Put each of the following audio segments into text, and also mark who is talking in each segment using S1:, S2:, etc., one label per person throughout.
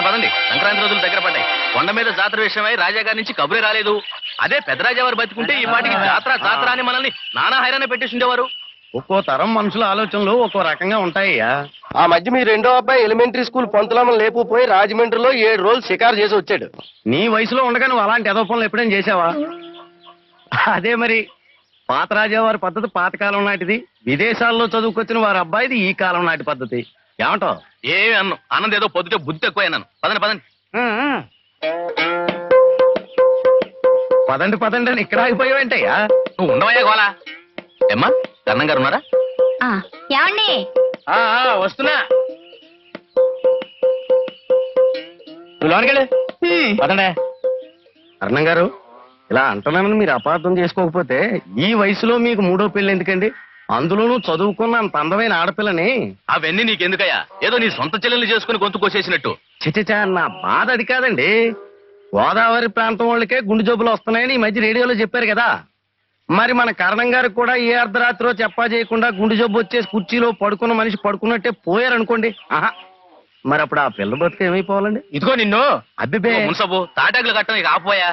S1: పదండి పదండి, సంక్రాంతి రోజులు దగ్గర పడ్డాయి. కొండ మీద జాతర విషయమై రాజాగారి నుంచి కబురే రాలేదు. అదే పెద్దరాజావారు బతుకుంటే ఈ పాటికి జాతర జాతర అని మనల్ని నానా హైరాణ పెట్టేసి ఉండేవారు.
S2: ఒక్కో తరం మనుషుల ఆలోచనలు ఒక్కో రకంగా ఉంటాయ్యా.
S3: ఆ మధ్య మీ రెండో అబ్బాయి ఎలిమెంటరీ స్కూల్ పంతులమ్మని లేపుపోయి రాజమండ్రిలో 7 రోజులు షికారు చేసి వచ్చాడు.
S2: నీ వయసులో ఉండగా నువ్వు అలాంటి ఎదో పనులు ఎప్పుడైనా చేసావా? అదే మరి, పాత రాజావారి పద్ధతి పాతకాలం నాటిది, విదేశాల్లో చదువుకొచ్చిన వారి అబ్బాయిది ఈ కాలం నాటి పద్ధతి. ఏమంటావు?
S1: ఏమి అన్ను అన్నది ఏదో పొద్దుటే బుద్ధి ఎక్కువ అన్నాను. పదండి పదండి
S2: పదండి పదండి అని ఇక్కడ ఆగిపోయావేంటయ్యా?
S1: నువ్వు ఉండవయ్యా గోలా. ఏమ్మా కర్ణం గారు ఉన్నారా?
S4: ఏమండి?
S2: వస్తున్నా. నువ్వు లోనకెళ్ళి పదండే. అర్ణం గారు, ఇలా అంటున్నానని మీరు అపార్థం చేసుకోకపోతే ఈ వయసులో మీకు 3వ పెళ్లి ఎందుకండి? అందులోనూ చదువుకున్న అంత అందమైన ఆడపిల్లని.
S1: అవన్నీ నీకెందుకయ్యా? ఏదో నీ సొంత చెల్లెల్ని చేసుకుని గొంతు కోసేసినట్టు.
S2: చిచ్చా, నా బాధ అది కాదండి. గోదావరి ప్రాంతం వాళ్ళకే గుండె జబ్బులు వస్తున్నాయని ఈ మధ్య రేడియోలో చెప్పారు కదా. మరి మన కరణం గారికి కూడా ఏ అర్ధరాత్రిలో చెప్పా చేయకుండా గుండె జబ్బు వచ్చేసి కుర్చీలో పడుకున్న మనిషి పడుకున్నట్టే పోయారనుకోండి. ఆహా, మరి అప్పుడు ఆ పిల్ల బతుకు ఏమైపోవాలండి?
S1: ఇదిగో నిన్ను
S2: అబ్బిబే
S1: మున్సబు తాటాకులు కట్టడం ఇక ఆపోయా.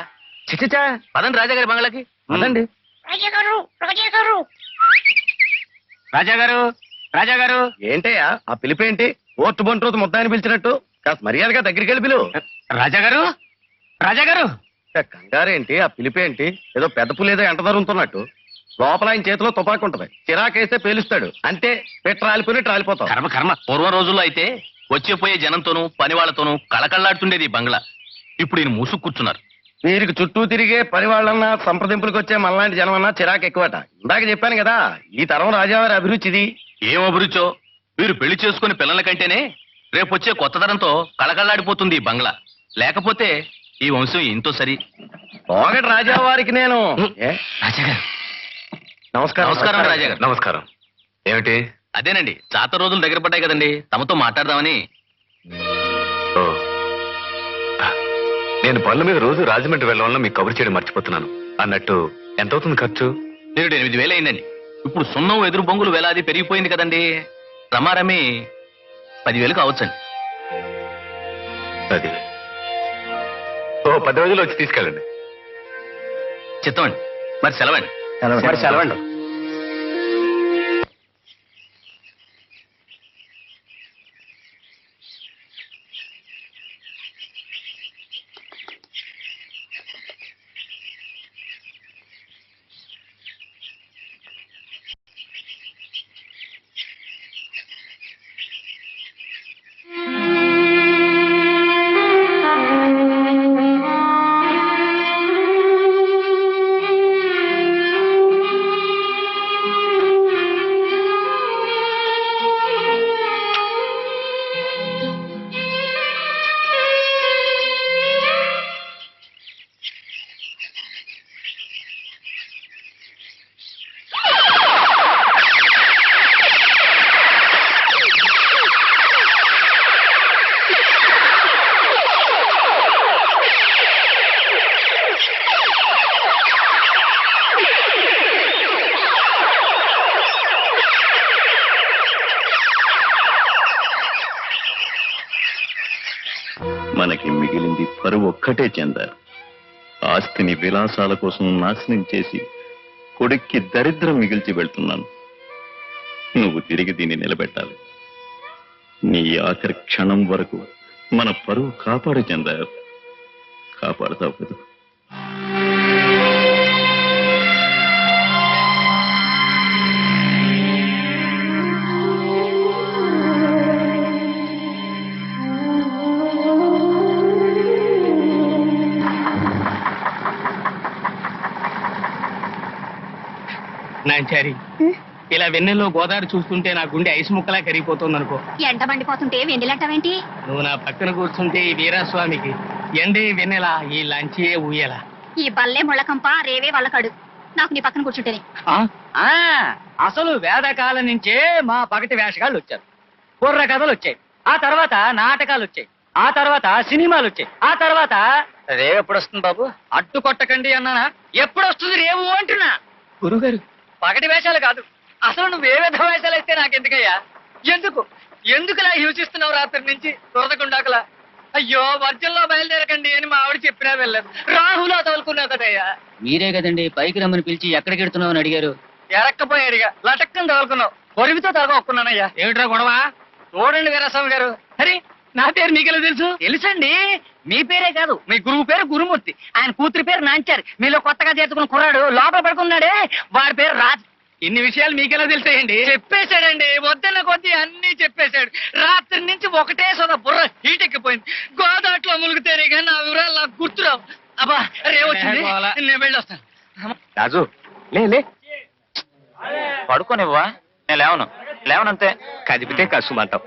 S2: చిచ్చా,
S1: పదండి రాజాగారి బంగ్లాకి.
S2: అదండి.
S1: రాజాగారు రాజాగారు.
S2: ఏంటయ్యా ఆ పిలిపేంటి? ఓర్టు బంటు రోజు ముద్దాన్ని పిలిచినట్టు కాస్త మర్యాదగా దగ్గరికి వెళ్ళి పిలువు.
S1: రాజాగారు రాజాగారు.
S2: కంగారేంటి? ఆ పిలిపేంటి? ఏదో పెద్ద పులేదో ఎంట జరుగుతున్నట్టు. లోపల ఆయన చేతిలో తుపాకు ఉంటది, చిరాకేస్తే పేలుస్తాడు. అంతే, పెట్టి రాలిపోయినట్టు రాలిపోతాం.
S1: కర్మ కర్మ. పూర్వ రోజుల్లో అయితే వచ్చేపోయే జనంతోనూ పని వాళ్లతోనూ కళకళ్లాడుతుండేది ఈ బంగ్లా. ఇప్పుడు ఈయన మూసుకు కూర్చున్నారు.
S2: వీరికి చుట్టూ తిరిగే పని వాళ్ళన్నా సంప్రదింపులకు వచ్చే మనలాంటి జనం అన్నా చిరాకు ఎక్కువట. ఇందాక చెప్పాను కదా, ఈ తరం రాజావారి అభిరుచిది.
S1: ఏం అభిరుచో? వీరు పెళ్లి చేసుకుని పిల్లల కంటేనే రేపు వచ్చే కొత్త తరంతో కళకళ్లాడిపోతుంది ఈ బంగ్లా. లేకపోతే ఈ వంశం ఎంతో సరి.
S2: ఒకటి రాజావారికి నేను.
S1: రాజాగారు
S2: నమస్కారం.
S1: నమస్కారం రాజాగారు.
S5: నమస్కారం. ఏమిటి?
S1: అదేనండి, జాతర రోజులు దగ్గర పడ్డాయి కదండి, తమతో మాట్లాడదామని.
S5: ఓ, నేను పనుల మీద రోజు రాజమండ్రి వెళ్ళడం వల్ల మీకు కబురు చేయడం మర్చిపోతున్నాను. అన్నట్టు ఎంత అవుతుంది ఖర్చు?
S1: 8,000 అయిందండి. ఇప్పుడు సున్నం ఎదురు బొంగులు వేలాది పెరిగిపోయింది కదండి. రమారమి 10,000 కావచ్చండి.
S5: అది 10 రోజులు వచ్చి తీసుకెళ్ళండి.
S1: చిత్తమండి. మరి సెలవండి.
S2: మరి సెలవండి.
S6: మనకి మిగిలింది పరువు ఒక్కటే చెందారు. ఆస్తిని విలాసాల కోసం నాశనం చేసి కొడుక్కి దరిద్రం మిగిల్చి వెళ్తున్నాను. నువ్వు తిరిగి దీన్ని నిలబెట్టాలి. నీ ఆఖరి క్షణం వరకు మన పరువు కాపాడు చెందారు. కాపాడుతావు కదా?
S7: నాంచారి, ఇలా వెన్నెల్లో గోదావరి చూస్తుంటే నా గుండె ఐసు ముక్కలా కరిగిపోతుంది అనుకో.
S4: ఎండ మండిపోతుంటే వెండిలంటావేంటి?
S7: నువ్వు నా పక్కన కూర్చుంటే ఈ వీరాస్వామికి ఎండే వెన్నెలా, ఈ లంచియే ఊయలా.
S4: ఈ బల్లే ముళ్ళకంప రేవే వాళ్ళకడు. నాకు నీ పక్కన కూర్చుంటేనే.
S7: అసలు వేదకాలం నుంచే మా పగటి వేషగాళ్ళు వచ్చారు. బుర్ర కథలు వచ్చాయి, ఆ తర్వాత నాటకాలు వచ్చాయి, ఆ తర్వాత సినిమాలు వచ్చాయి, ఆ తర్వాత రేవు ఎప్పుడు వస్తుంది బాబు? అడ్డు కొట్టకండి అన్నానా? ఎప్పుడు వస్తుంది రేవు అంటున్నా. గురుగారు, పగటి వేషాలు కాదు, అసలు నువ్వు ఏ విధ వేషాలు అయితే నాకెందుకయ్యా? ఎందుకులా హింసిస్తున్నావు రాత్రి నుంచి దొరదకుండాకలా? అయ్యో వర్జంలో బయలుదేరకండి అని మా ఆవిడ చెప్పినా వెళ్ళదు. రాహులో తోలుకున్నా కదయ్యా. మీరే కదండి పైకి రమ్మని పిలిచి ఎక్కడికి ఎడుతున్నావు అని అడిగారు. ఎరక్కపోయాడుగా లటక్కని తగులుకున్నావు. పొరుగుతో తగొక్కున్నానయ్యా. ఏమిట్రా గొడవ? చూడండి వీరస్వామి గారు. అరే నా పేరు మీకెలా తెలుసు? తెలుసండి. మీ పేరే కాదు, మీ గురువు పేరు గురుమూర్తి, ఆయన కూతురి పేరు నాంచారు. మీలో కొత్తగా చేర్చుకున్న కుర్రాడు లోపల పడుకున్నాడే వాడి పేరు రాజ్. ఇన్ని విషయాలు మీకెలా తెలిసాయండి? చెప్పేశాడండి, వద్దన్న కొద్దీ అన్ని చెప్పేశాడు. రాత్రి నుంచి ఒకటే సోదా బుర్ర హీట్ ఎక్కిపోయింది. గోదాట్లో ములుగుతారే కానీ నా వివరాలు నాకు గుర్తురావు. అబ్బా రేవచ్చింది, నేను వెళ్ళొస్తాను.
S3: రాజు లే
S7: పడుకోనివ్వా? నేను లేవనంతే.
S3: కదిపితే కసుమంటావు.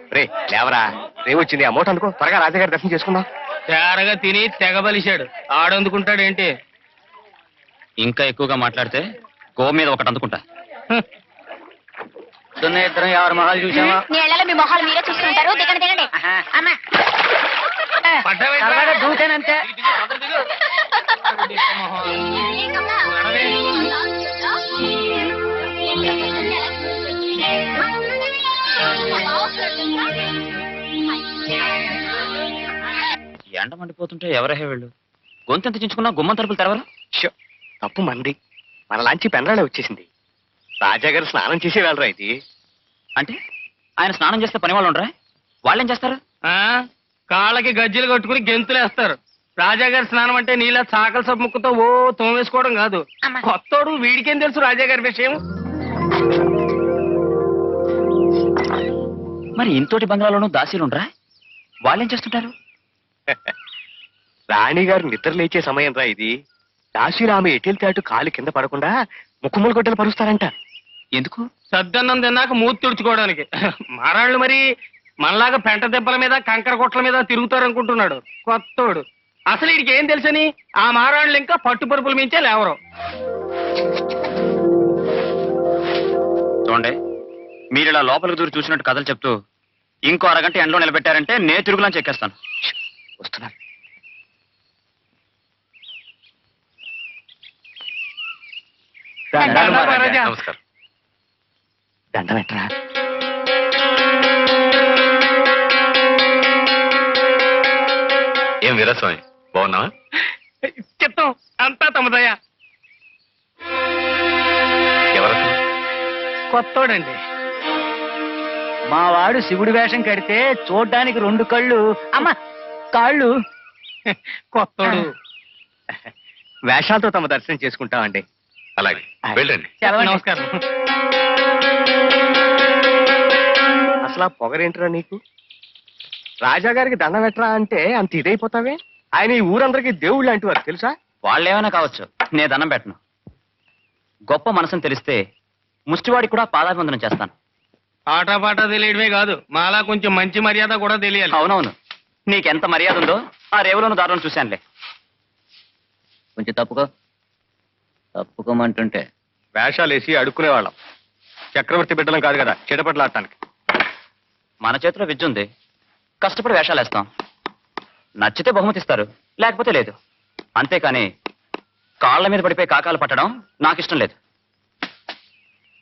S3: లేవరా, రేవొచ్చింది. అమౌంట్ అనుకో, త్వరగా రాజాగారి దర్శనం చేసుకుందాం.
S2: తేరగా తిని తెగబలిశాడు. ఆడందుకుంటాడేంటి?
S7: ఇంకా ఎక్కువగా మాట్లాడితే గో మీద ఒకటి అందుకుంటా. ఇద్దరం ఎవరి మొహాలు చూసావా?
S4: నీళ్ళలో మీ మొహాలు మీరే చూసుకుంటారు. దిగండి దిగండి. అమ్మా
S7: సరదాగా దూకానంతే. ఎండ మండిపోతుంటే ఎవరహే వెళ్ళు. గొంతెంత చించుకున్నా గుమ్మం తలుపులు తెరవరు.
S3: తప్పు మంది, మన లాంచి పెనరాడే వచ్చేసింది. రాజాగారు స్నానం చేసి వెళ్ళరా ఇది.
S7: అంటే ఆయన స్నానం చేస్తే పని వాళ్ళు ఉండరా? వాళ్ళేం చేస్తారు?
S2: కాళ్ళకి గజ్జలు కట్టుకుని గెంతులేస్తారు. రాజాగారి స్నానం అంటే నీళ్ళ చాకల సబ్బు ముక్కతో ఓ తోమేసుకోవడం కాదు. కొత్తోడు వీడికేం తెలుసు రాజాగారి విషయం?
S7: మరి ఇంతోటి బంగ్లాలోనూ దాసీలు ఉండరా? వాళ్ళేం చేస్తుంటారు?
S3: రాణిగారు నిద్ర లేచే సమయం రా ఇది. దాసీరామ ఎటెళ్తే అటు కాలు కింద పడకుండా ముక్కుములు గొడ్డలు పరుస్తారంట.
S7: ఎందుకు?
S2: సద్దన్నం తిన్నాక మూతి తుడుచుకోవడానికి. మారాళ్ళు మరి మనలాగా పెంట దెబ్బల మీద కంకర కొట్ల మీద తిరుగుతారనుకుంటున్నాడు కొత్తోడు. అసలు వీడికి ఏం తెలుసని ఆ మారాళ్ళు ఇంకా పట్టుపరుపుల మించే లేవరు.
S7: చూడండి, మీరు ఇలా లోపలికి దూరి చూసినట్టు కథలు చెప్తూ ఇంకో అరగంట ఎండలో నిలబెట్టారంటే నే తిరుగులని చెక్కేస్తాను.
S3: వస్తున్నారు.
S5: నమస్కారం.
S3: దండం ఎట్టరా.
S5: ఏం వీరస్వామి, బాగున్నావా?
S2: చిత్తం అంతా తమదయ్యా.
S5: ఎవరసలు?
S2: కొత్తోడండి.
S7: మా వాడు శివుడి వేషం కడితే చూడ్డానికి 2 కళ్ళు, అమ్మ కాళ్ళు.
S2: కొత్తోడు
S3: వేషాలతో తమ దర్శనం చేసుకుంటామండి.
S5: అలాగే వెళ్ళండి.
S2: నమస్కారం.
S3: అసలు ఆ పొగరేంట్రా నీకు? రాజాగారికి దండం ఎట్రా అంటే అంత ఇదైపోతావే. ఆయన ఈ ఊరందరికీ దేవుళ్ళు అంటువారు తెలుసా?
S7: వాళ్ళేమైనా కావచ్చు, నే దండం పెట్టను. గొప్ప మనసును తెలిస్తే ముష్టివాడికి కూడా పాదాభివందనం చేస్తాను.
S2: ఆటపాట తెలియడమే కాదు, మాలా కొంచెం మంచి మర్యాద కూడా తెలియాలి.
S7: అవునవును, నీకెంత మర్యాద ఉందో ఆ రేవులోని దారులను చూశానులే. కొంచెం తప్పుకోమంటుంటే
S3: వేషాలు వేసి అడుక్కునేవాళ్ళం. చక్రవర్తి బిడ్డలం కాదు కదా చెడపట్లాడటానికి.
S7: మన చేతిలో విద్య ఉంది, కష్టపడి వేషాలు వేస్తాం. నచ్చితే బహుమతిస్తారు, లేకపోతే లేదు. అంతేకాని కాళ్ళ మీద పడిపోయి కాకాలు పట్టడం నాకు ఇష్టం లేదు.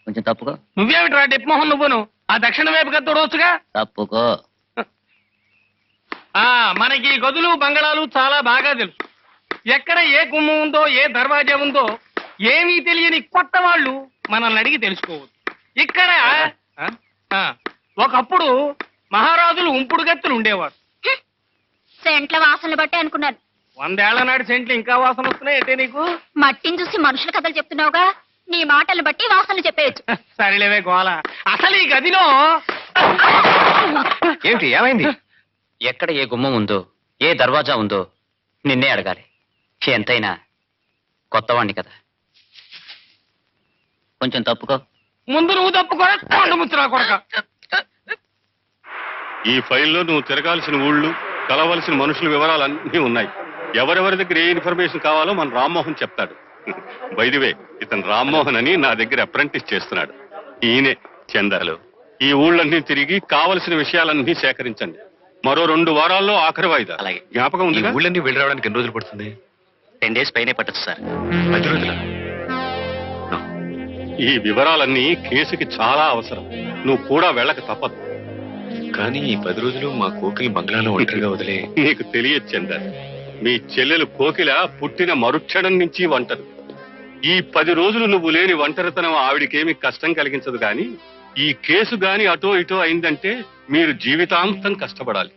S7: కొంచెం తప్పుకో.
S2: నువ్వేమిట్రా డిప్మోహన్ నువ్వును? ఆ దక్షిణ వైపు గద తోడవచ్చుగా.
S7: తప్పుకో.
S2: మనకి గదులు బంగళాలు చాలా బాగా తెలుసు. ఎక్కడ ఏ గుమ్మం ఉందో, ఏ దర్వాజా ఉందో ఏమీ తెలియని కొత్త వాళ్ళు మనల్ని అడిగి తెలుసుకోవచ్చు. ఇక్కడ ఒకప్పుడు మహారాజులు ఉంపుడు గత్తులు ఉండేవారు.
S4: సెంట్ల వాసనలు బట్టి అనుకున్నాను.
S2: 100 ఏళ్ల నాటి సెంట్లు ఇంకా వాసన వస్తున్నాయి అయితే నీకు?
S4: మట్టిని చూసి మనుషుల కథలు చెప్తున్నావుగా, నీ మాటలు బట్టి వాసనలు చెప్పేయచ్చు.
S2: సరేలేవే గోల. అసలు ఈ గదిలో
S3: ఏమిటి ఏమైంది?
S7: ఎక్కడ ఏ గుమ్మం ఉందో, ఏ దర్వాజా ఉందో నిన్నే అడగాలి. ఎంతైనా కొత్తవాణ్ణి కదా. కొంచెం తప్పుకో.
S2: ముందు నువ్వు తప్పుకోరా, కొండ ముచ్చురా కొడక.
S6: ఈ ఫైల్లో నువ్వు తిరగాల్సిన ఊళ్ళు, కలవలసిన మనుషుల వివరాలన్నీ ఉన్నాయి. ఎవరెవరి దగ్గర ఏ ఇన్ఫర్మేషన్ కావాలో మన రామ్మోహన్ చెప్తాడు. బైదివే, ఇతను రామ్మోహన్ అని నా దగ్గర అప్రెంటిస్ చేస్తున్నాడు. ఈయనే చందాలు. ఈ ఊళ్ళన్నీ తిరిగి కావలసిన విషయాలన్నీ సేకరించండి. మరో 2 వారాల్లో ఆఖరి వాయిదా.
S7: అలాగే.
S6: జ్ఞాపకం
S5: ఈ
S6: ఉంది.
S5: ఊళ్ళన్నీ వెళ్ళి రావడానికి ఎన్ని రోజులు పడుతుంది?
S7: 10 days పైనే పట్టచ్చు సార్.
S5: 10 రోజులా?
S6: ఈ వివరాలన్నీ కేసుకి చాలా అవసరం. నువ్వు కూడా వెళ్ళక తప్పదు.
S5: కానీ ఈ 10 రోజులు మా కోకిలి బంగ్లాలో ఒంటరిగా వదిలే.
S6: నీకు తెలియదు చందర్, మీ చెల్లెలు కోకిల పుట్టిన మరుక్షణం నుంచి ఒంటరి. ఈ 10 రోజులు నువ్వు లేని ఒంటరితనం ఆవిడికేమి కష్టం కలిగించదు, గాని ఈ కేసు గాని అటో ఇటో అయిందంటే మీరు జీవితాంతం కష్టపడాలి.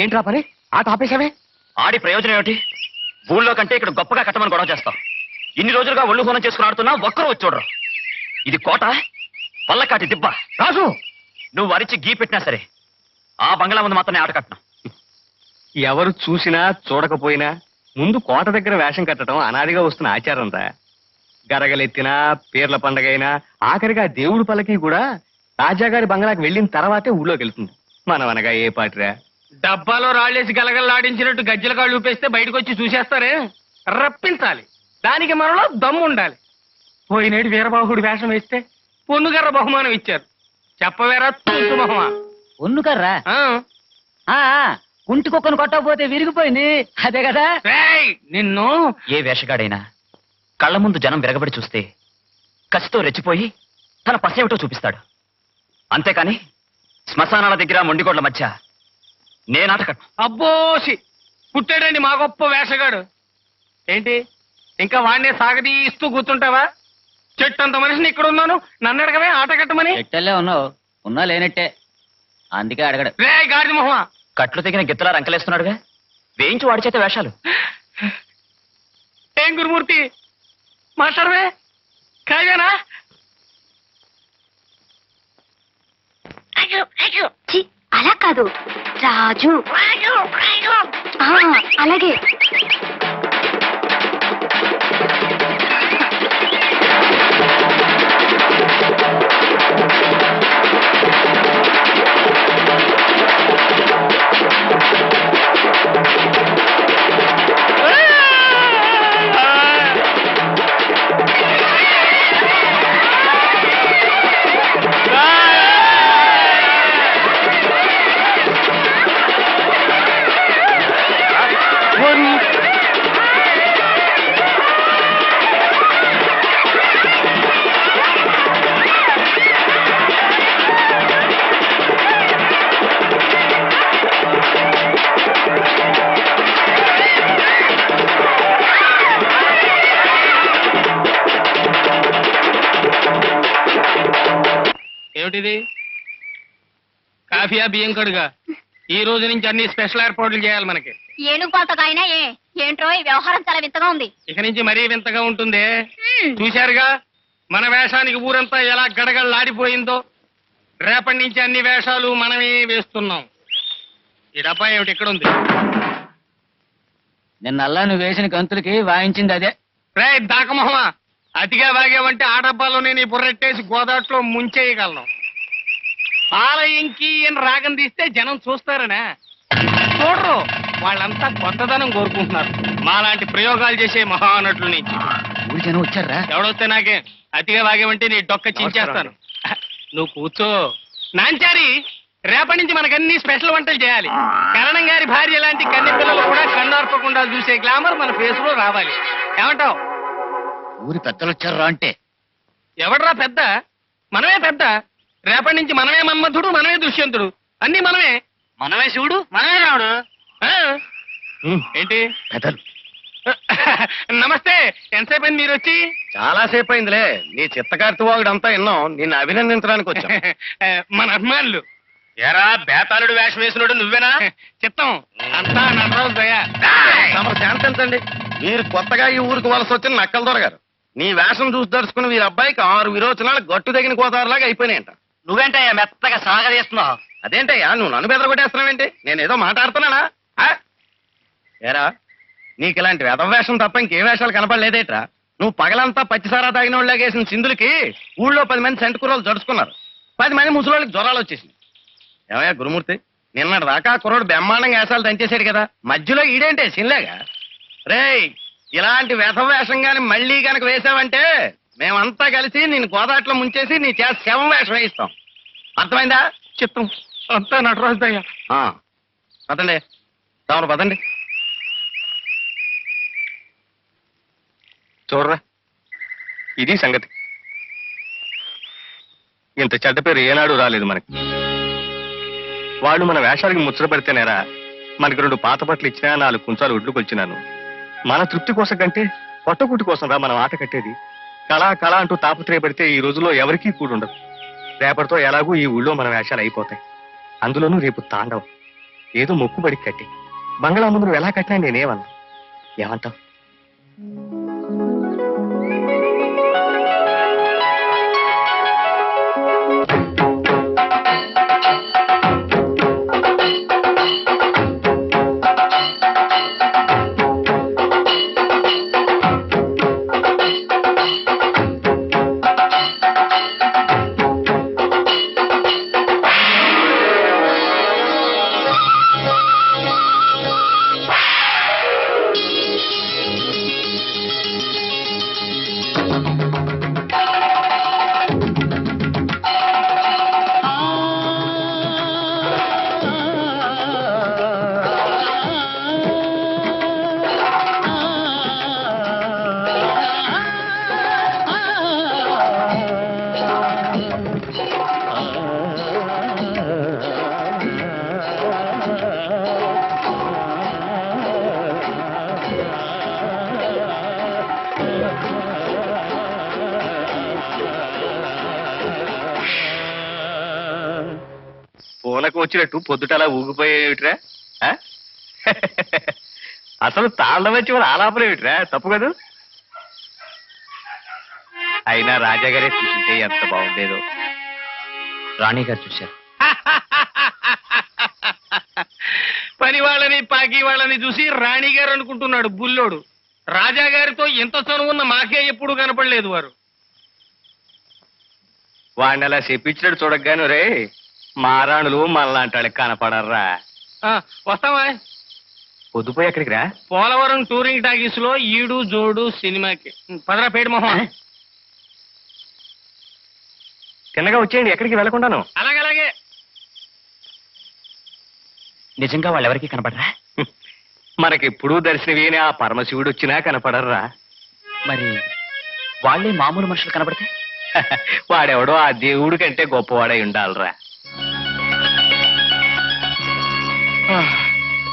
S3: ఏంట్రా పని? ఆట ఆపేశావే?
S1: ఆడి ప్రయోజనం ఏమిటి? ఊళ్ళో కంటే ఇక్కడ గొప్పగా కట్టమని గొడవ చేస్తాం. ఇన్ని రోజులుగా ఒళ్ళు హోనం చేసుకుని ఆడుతున్నా ఒక్కరు వచ్చి చూడరు. ఇది కోట, పల్లకాటి దిబ్బ.
S3: రాజు,
S1: నువ్వు అరిచి గీ పెట్టినా సరే ఆ బంగ్లా ముందు మాత్రమే ఆట కట్టను.
S3: ఎవరు చూసినా చూడకపోయినా ముందు కోట దగ్గర వేషం కట్టడం అనాదిగా వస్తున్న ఆచారం రా. గరగలెత్తినా, పీర్ల పండగైనా, ఆఖరిగా దేవుడి పల్లకి కూడా రాజాగారి బంగ్లాకి వెళ్ళిన తర్వాతే ఊళ్ళోకి వెళ్తుంది. మనం అనగా ఏ పాటిరా?
S2: డబ్బాలో రాళ్ళేసి గలగల్లాడించినట్టు గజ్జల కాళ్ళు ఊపేస్తే బయటకు వచ్చి చూసేస్తారే? రప్పించాలి. దానికి మనలో దమ్ము ఉండాలి. పోయినేడు వీరబాహుడి వేషం వేస్తే పొన్నుగర్ర బహుమానం ఇచ్చారు. చెప్పవేరా తుంటు బహుమా?
S7: ఒన్నుకర్రా కుంటి కుక్కను కొట్టకపోతే విరిగిపోయింది, అదే కదా.
S2: రేయ్, నిన్ను
S1: ఏ వేషగాడైనా కళ్ళ ముందు జనం విరగబడి చూస్తే కసితో రెచ్చిపోయి తన పసేమిటో చూపిస్తాడు. అంతేకాని శ్మశానాల దగ్గర మొండిగోడ్ల మధ్య నేనాట కట్టను.
S2: అబ్బోసి పుట్టాడండి మా గొప్ప వేషగాడు. ఏంటి ఇంకా వాడినే సాగదీస్తూ కూర్చుంటావా? చెట్టు అంత మనిషిని ఇక్కడ ఉన్నాను, నన్ను అడగవే ఆట కట్టమని?
S7: ఎట్టల్లే ఉన్నావు, ఉన్నా లేనట్టే, అందుకే అడగడు.
S2: రే గాడిద మొహమా,
S1: కట్లు తెగిన గిత్తలా రంకలేస్తున్నాడుగా, వేయించి వాడి చేత వేషాలు.
S2: ఏం గురుమూర్తి మాస్టర్వే కాయనా?
S4: ఛీ, అలా కాదు రాజు. అలాగే
S2: ఏమిటిది? కాఫీయా బియ్యం కడుగా? ఈ రోజు నుంచి అన్ని స్పెషల్ ఏర్పాట్లు చేయాలి మనకి.
S4: ఏనుగు పాతగాయనా ఏంట్రో ఈ వ్యవహారం చాలా వింతగా ఉంది.
S2: ఇక నుంచి మరీ వింతగా ఉంటుంది. చూశారుగా మన వేషానికి ఊరంతా ఎలా గడగడలాడిపోయిందో. రేపటి నుంచి అన్ని వేషాలు మనమే వేస్తున్నాం. ఈ డబ్బా ఏమిటి ఇక్కడ ఉంది?
S7: నిన్నల్లా నువ్వు వేసిన గంతులకి వాయించింది అదే.
S2: రే దాకమొహమా, అతిగా వాగేవంటే ఆ డబ్బాలోనే నీ బుర్రెట్టేసి గోదాట్లో ముంచేయగలను. ఆలయంకి అని రాగం తీస్తే జనం చూస్తారనా? చూడరు. వాళ్ళంతా కొత్తదనం కోరుకుంటున్నారు మాలాంటి ప్రయోగాలు చేసే మహానటుల నుంచి.
S7: ఊరి జనం వచ్చారా?
S2: ఎవడొస్తే నాకే. అతిగా వాగేవంటే నీ డొక్క చించేస్తాను. నువ్వు కూర్చో. నాంచారి, రేపటి నుంచి మనకన్నీ స్పెషల్ వంటలు చేయాలి. కరణం గారి భార్య లాంటి కన్నె పిల్లలు కూడా కన్నార్పకుండా చూసే గ్లామర్ మన ఫేస్ లో రావాలి. ఏమంటావు?
S7: ఊరి పెద్దలు వచ్చారా అంటే?
S2: ఎవడరా పెద్ద? మనమే పెద్ద. రేపటి నుంచి మనమే మన్మధుడు, మనమే దుష్యంతుడు, అన్ని మనమే.
S7: మనమే శివుడు, మనమే రావుడు.
S2: ఏంటి
S3: పెద్దలు
S2: నమస్తే. ఎంతసేపు అయింది మీరు వచ్చి? చాలా సేపు అయిందిలే. నీ చిత్తకార్తి వాగుడంతా విన్నాం. నిన్ను అభినందించడానికి వచ్చాం.
S1: మన అభిమానులు
S2: ఎరా బేతాళుడు వేషం వేసినోడు నువ్వేనా? చిత్తం అంతా నటరాజు దయ. తమరు శాంతించండి. మీరు కొత్తగా ఈ ఊరికి వలస వచ్చిన నక్కల దొరగారు. నీ వేషం చూసి దర్శకుని వీరి అబ్బాయికి 6 విరోచనాలు గట్టు తగిన కోతారులాగా అయిపోయినాయంట.
S7: నువ్వేంటయ్యా మెత్తగా సాగదీస్తున్నావు?
S2: అదేంటయ్యా నువ్వు నన్ను బెదరగొట్టేస్తున్నావేంటి? నేనేదో మాట్లాడుతున్నానా? ఏరా నీకు ఇలాంటి వెధవ వేషం తప్ప ఇంకే వేషాలు కనపడలేదేట్రా? నువ్వు పగలంతా పచ్చిసారా తాగిన వాళ్ళ వేసిన సింధులకి ఊళ్ళో 10 మంది సెంటుకుర్రోలు జడుచుకున్నారు. 10 మంది ముసలోళ్ళకి జ్వరాలు వచ్చేసింది. ఏమయ్యా గురుమూర్తి, నిన్నటి దాకా కుర్రోడు బ్రహ్మాండంగా వేషాలు దంచేశాడు కదా, మధ్యలో ఈడేంటే సిన్లేగా? రేయ్ ఇలాంటి వెధవ వేషం గాని మళ్ళీ గనక వేసావంటే మేమంతా కలిసి నిన్ను గోదాట్లో ముంచేసి నీ చేత శవం వేషం వేయిస్తాం. అర్థమైందా?
S3: చిత్తం అంతా నటరాజు దయ.
S2: పదండి, తమరు పదండి.
S3: చూడరా, ఇది సంగతి. ఇంత చెడ్డ పేరు ఏనాడు రాలేదు మనకి. వాళ్ళు మన వేషాలకి ముచ్చట పెడితేనేరా మనకి 2 పాత బట్టలు ఇచ్చినా 4 కుంచాలు ఒడ్లు కొలిచినాను. మన తృప్తి కోసం కంటే పొట్టకుట్టి కోసం రా మనం ఆట కట్టేది. కళ కళ అంటూ తాపత్రయపడితే ఈ రోజుల్లో ఎవరికీ కూడుండదు. రేపటితో ఎలాగూ ఈ ఊళ్ళో మన వేషాలు అయిపోతాయి. అందులోనూ రేపు తాండవం. ఏదో మొక్కుబడి కట్టి బంగ్లా ముందు నువ్వు ఎలా కట్టినా నేనేమన్నా. ఏమంటావు? పూనకు వచ్చినట్టు పొద్దుటలా ఊగిపోయేవిట్రా? అసలు తాళ్ళ వచ్చి వాళ్ళు ఆలాపలేవిట్రా? తప్పు కదా. అయినా రాజాగారే చూసింటే ఎంత బాగుండేదో.
S1: రాణి గారు చూశారు.
S2: పని వాళ్ళని పాకి వాళ్ళని చూసి రాణి గారు అనుకుంటున్నాడు బుల్లోడు. రాజా గారితో ఎంత చనువున్న మాకే ఎప్పుడు కనపడలేదు వారు.
S3: వాడిని అలా చెప్పించినట్టు చూడగాను రే మారాణులు మనలాంటి వాళ్ళకి కనపడర్రా.
S2: వస్తావా?
S3: పొద్దుపోయి ఎక్కడికి రా?
S2: పోలవరం టూరింగ్ టాకీస్ లో ఈడు జోడు సినిమాకి. పదరా పేడు మొహం.
S3: తిన్నగా వచ్చేయండి, ఎక్కడికి వెళ్ళకుండాను.
S2: అలాగే.
S1: నిజంగా వాళ్ళు ఎవరికి కనపడరా?
S3: మనకెప్పుడూ దర్శనమేని ఆ పరమశివుడు వచ్చినా కనపడర్రా.
S1: మరి వాళ్ళే మామూలు మనుషులు కనపడితే?
S3: వాడెవడో ఆ దేవుడి కంటే గొప్పవాడై ఉండాలరా.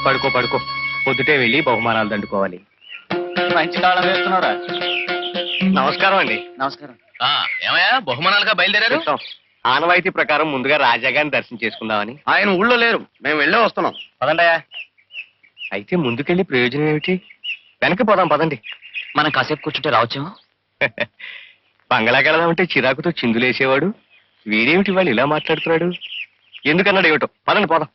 S3: పడుకో పడుకో, పొద్దుటే వెళ్ళి బహుమానాలు దండుకోవాలి.
S7: మంచి కాలం వేస్తున్నారా?
S3: నమస్కారం అండి.
S1: నమస్కారం.
S2: ఏమయ్యా బహుమానాలుగా బయలుదేరారు?
S3: చెప్తాం. ఆనవాయితీ ప్రకారం ముందుగా రాజాగారిని దర్శనం చేసుకుందామని.
S2: ఆయన ఊళ్ళో లేరు, మేము వెళ్ళే వస్తున్నాం.
S3: పదండయా. అయితే ముందుకెళ్ళి ప్రయోజనం ఏమిటి? వెనక్కి పోదాం పదండి.
S1: మనం కాసేపు కూర్చుంటే రావచ్చేమో.
S3: బంగళాకి వెళదామంటే చిరాకుతో చిందులేసేవాడు వీడేమిటి వాళ్ళు ఇలా మాట్లాడుతున్నాడు? ఎందుకన్నాడు ఏమిటో. పదండి పోదాం.